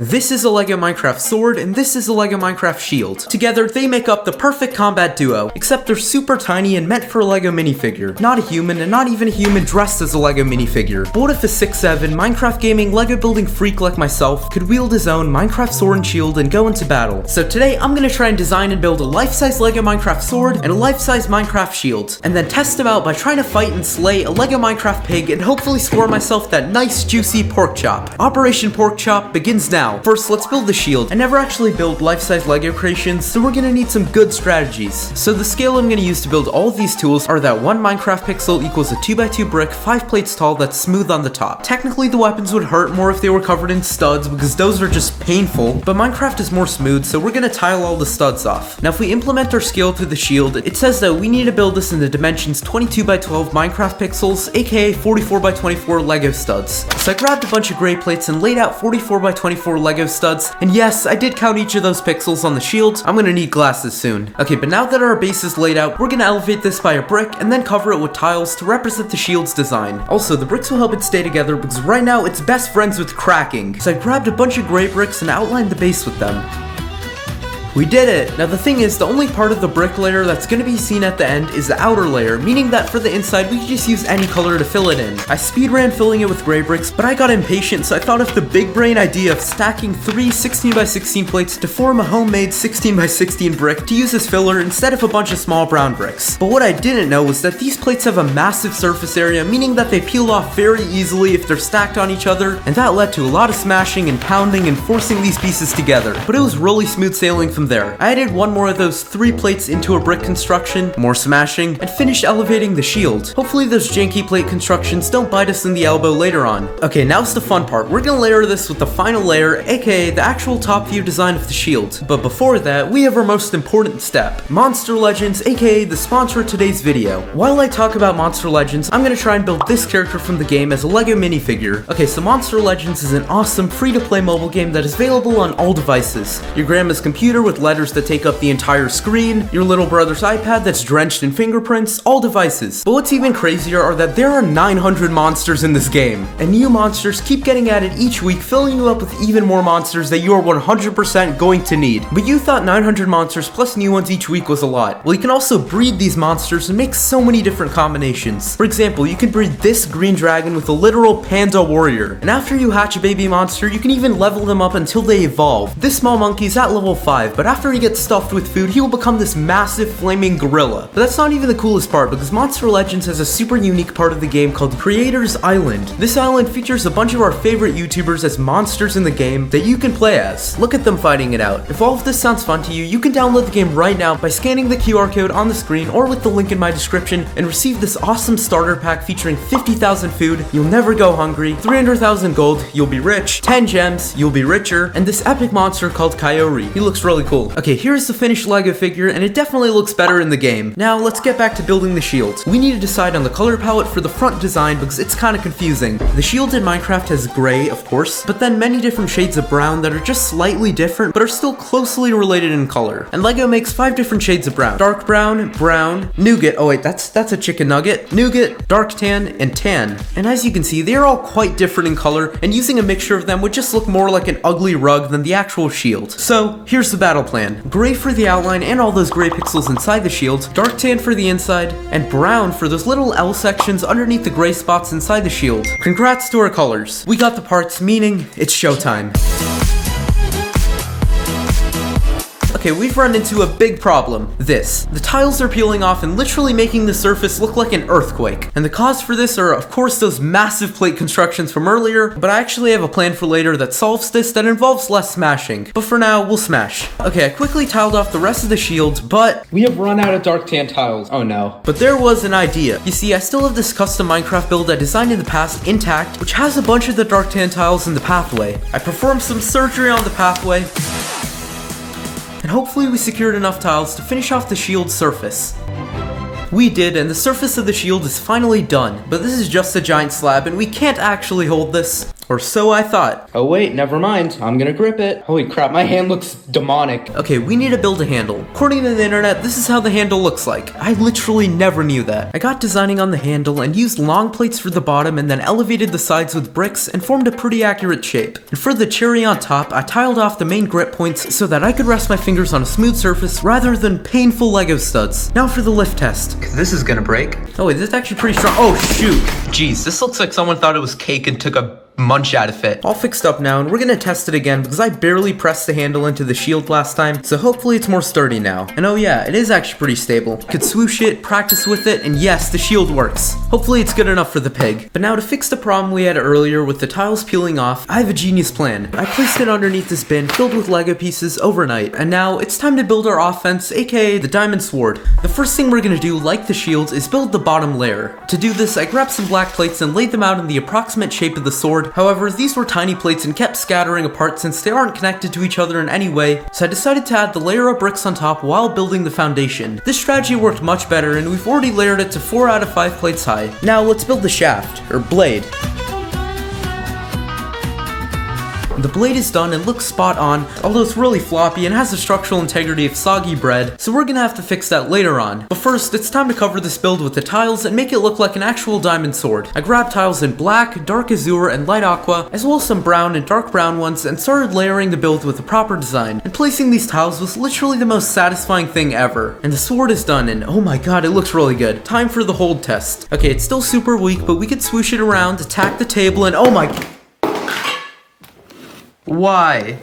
This is a LEGO Minecraft sword, and this is a LEGO Minecraft shield. Together, they make up the perfect combat duo, except they're super tiny and meant for a LEGO minifigure. Not a human, and not even a human dressed as a LEGO minifigure. But what if a 6'7", Minecraft gaming, LEGO building freak like myself could wield his own Minecraft sword and shield and go into battle? So today, I'm gonna try and design and build a life-size LEGO Minecraft sword and a life-size Minecraft shield, and then test them out by trying to fight and slay a LEGO Minecraft pig and hopefully score myself that nice juicy pork chop. Operation Pork Chop begins now. First, let's build the shield. I never actually built life-size LEGO creations, so we're gonna need some good strategies. So the scale I'm gonna use to build all of these tools are that 1 Minecraft pixel equals a 2x2 brick 5 plates tall that's smooth on the top. Technically, the weapons would hurt more if they were covered in studs because those are just painful, but Minecraft is more smooth, so we're gonna tile all the studs off. Now, if we implement our scale to the shield, it says that we need to build this in the dimensions 22x12 Minecraft pixels, aka 44x24 LEGO studs. So I grabbed a bunch of gray plates and laid out 44x24 LEGO studs, and yes, I did count each of those pixels on the shield. I'm gonna need glasses soon. Okay, but now that our base is laid out, we're gonna elevate this by a brick and then cover it with tiles to represent the shield's design. Also, the bricks will help it stay together because right now it's best friends with cracking. So I grabbed a bunch of gray bricks and outlined the base with them. We did it! Now the thing is, the only part of the brick layer that's going to be seen at the end is the outer layer, meaning that for the inside we can just use any color to fill it in. I speed ran filling it with gray bricks, but I got impatient, so I thought of the big brain idea of stacking 3 16x16 plates to form a homemade 16x16 brick to use as filler instead of a bunch of small brown bricks. But what I didn't know was that these plates have a massive surface area, meaning that they peel off very easily if they're stacked on each other, and that led to a lot of smashing and pounding and forcing these pieces together. But it was really smooth sailing from there. I added one more of those 3 plates into a brick construction, more smashing, and finished elevating the shield. Hopefully those janky plate constructions don't bite us in the elbow later on. Okay, now's the fun part. We're gonna layer this with the final layer, aka the actual top view design of the shield. But before that, we have our most important step, Monster Legends, aka the sponsor of today's video. While I talk about Monster Legends, I'm gonna try and build this character from the game as a LEGO minifigure. Okay, so Monster Legends is an awesome free-to-play mobile game that is available on all devices. Your grandma's computer with letters that take up the entire screen, your little brother's iPad that's drenched in fingerprints, all devices. But what's even crazier are that there are 900 monsters in this game, and new monsters keep getting added each week, filling you up with even more monsters that you are 100% going to need. But you thought 900 monsters plus new ones each week was a lot. Well, you can also breed these monsters and make so many different combinations. For example, you can breed this green dragon with a literal panda warrior, and after you hatch a baby monster, you can even level them up until they evolve. This small monkey's at level 5, but after he gets stuffed with food, he will become this massive flaming gorilla. But that's not even the coolest part, because Monster Legends has a super unique part of the game called Creator's Island. This island features a bunch of our favorite YouTubers as monsters in the game that you can play as. Look at them fighting it out. If all of this sounds fun to you, you can download the game right now by scanning the QR code on the screen or with the link in my description and receive this awesome starter pack featuring 50,000 food, you'll never go hungry, 300,000 gold, you'll be rich, 10 gems, you'll be richer, and this epic monster called Coyote. He looks really cool. Okay, here's the finished LEGO figure, and it definitely looks better in the game. Now, let's get back to building the shield. We need to decide on the color palette for the front design because it's kind of confusing. The shield in Minecraft has gray, of course, but then many different shades of brown that are just slightly different but are still closely related in color. And LEGO makes 5 different shades of brown. Dark brown, brown, nougat, oh wait, that's a chicken nugget, nougat, dark tan, and tan. And as you can see, they are all quite different in color, and using a mixture of them would just look more like an ugly rug than the actual shield. So, here's the battle plan. Gray for the outline and all those gray pixels inside the shield, dark tan for the inside, and brown for those little L sections underneath the gray spots inside the shield. Congrats to our colors. We got the parts, meaning it's showtime. Okay, we've run into a big problem. This. The tiles are peeling off and literally making the surface look like an earthquake. And the cause for this are, of course, those massive plate constructions from earlier, but I actually have a plan for later that solves this that involves less smashing. But for now, we'll smash. Okay, I quickly tiled off the rest of the shield, but we have run out of dark tan tiles. Oh no. But there was an idea. You see, I still have this custom Minecraft build I designed in the past intact, which has a bunch of the dark tan tiles in the pathway. I performed some surgery on the pathway, and hopefully we secured enough tiles to finish off the shield's surface. We did, and the surface of the shield is finally done, but this is just a giant slab and we can't actually hold this. Or so I thought. Oh wait, never mind. I'm gonna grip it. Holy crap, my hand looks demonic. Okay, we need to build a handle. According to the internet, this is how the handle looks like. I literally never knew that. I got designing on the handle and used long plates for the bottom and then elevated the sides with bricks and formed a pretty accurate shape. And for the cherry on top, I tiled off the main grip points so that I could rest my fingers on a smooth surface rather than painful Lego studs. Now for the lift test. This is gonna break. Oh wait, this is actually pretty strong. Oh shoot. Jeez, this looks like someone thought it was cake and took a munch out of it. All fixed up now, and we're gonna test it again because I barely pressed the handle into the shield last time, so hopefully it's more sturdy now. And oh yeah, it is actually pretty stable. Could swoosh it, practice with it, and yes, the shield works. Hopefully it's good enough for the pig. But now to fix the problem we had earlier with the tiles peeling off, I have a genius plan. I placed it underneath this bin filled with Lego pieces overnight, and now it's time to build our offense, aka the diamond sword. The first thing we're gonna do, like the shields, is build the bottom layer. To do this, I grabbed some black plates and laid them out in the approximate shape of the sword. However, these were tiny plates and kept scattering apart since they aren't connected to each other in any way, so I decided to add the layer of bricks on top while building the foundation. This strategy worked much better, and we've already layered it to 4 out of 5 plates high. Now let's build the shaft, or blade. The blade is done and looks spot on, although it's really floppy and has the structural integrity of soggy bread, so we're gonna have to fix that later on. But first, it's time to cover this build with the tiles and make it look like an actual diamond sword. I grabbed tiles in black, dark azure, and light aqua, as well as some brown and dark brown ones, and started layering the build with a proper design. And placing these tiles was literally the most satisfying thing ever. And the sword is done, and oh my god, it looks really good. Time for the hold test. Okay, it's still super weak, but we could swoosh it around, attack the table, and oh my... Why?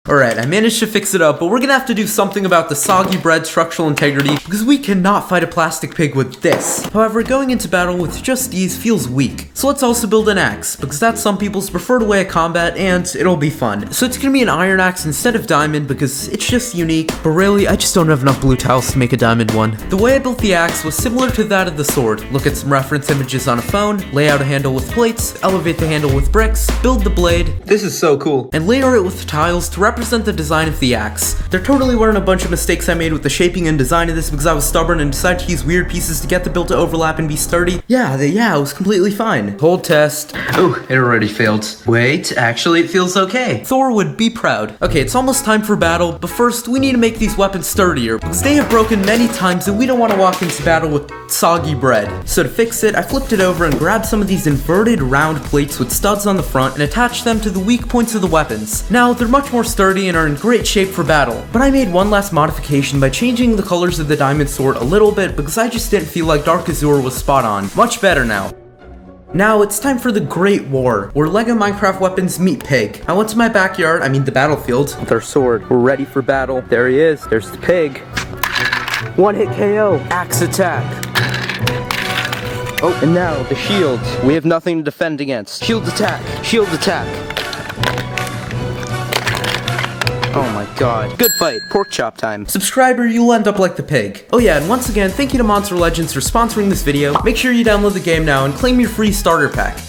Alright, I managed to fix it up, but we're gonna have to do something about the soggy bread structural integrity because we cannot fight a plastic pig with this. However, going into battle with just these feels weak. So let's also build an axe, because that's some people's preferred way of combat and it'll be fun. So it's gonna be an iron axe instead of diamond because it's just unique, but really, I just don't have enough blue tiles to make a diamond one. The way I built the axe was similar to that of the sword. Look at some reference images on a phone, lay out a handle with plates, elevate the handle with bricks, build the blade. This is so cool. And layer it with tiles to represent the design of the axe. There totally weren't a bunch of mistakes I made with the shaping and design of this because I was stubborn and decided to use weird pieces to get the build to overlap and be sturdy. Yeah, it was completely fine. Hold test. Oh, it already failed. Wait, actually it feels okay. Thor would be proud. Okay, it's almost time for battle, but first we need to make these weapons sturdier because they have broken many times and we don't want to walk into battle with soggy bread. So to fix it, I flipped it over and grabbed some of these inverted round plates with studs on the front and attached them to the weak points of the weapons. Now, they're much more sturdy and are in great shape for battle, but I made one last modification by changing the colors of the diamond sword a little bit because I just didn't feel like dark azure was spot on. Much better now. Now it's time for the Great War, where Lego Minecraft weapons meet pig. I went to my backyard, the battlefield, with our sword. We're ready for battle. There he is. There's the pig. One hit KO. Axe attack. Oh, and now the shields. We have nothing to defend against. Shield attack. Shield attack. Oh my god. Good fight. Pork chop time. Subscriber, you'll end up like the pig. Oh yeah, and once again, thank you to Monster Legends for sponsoring this video. Make sure you download the game now and claim your free starter pack.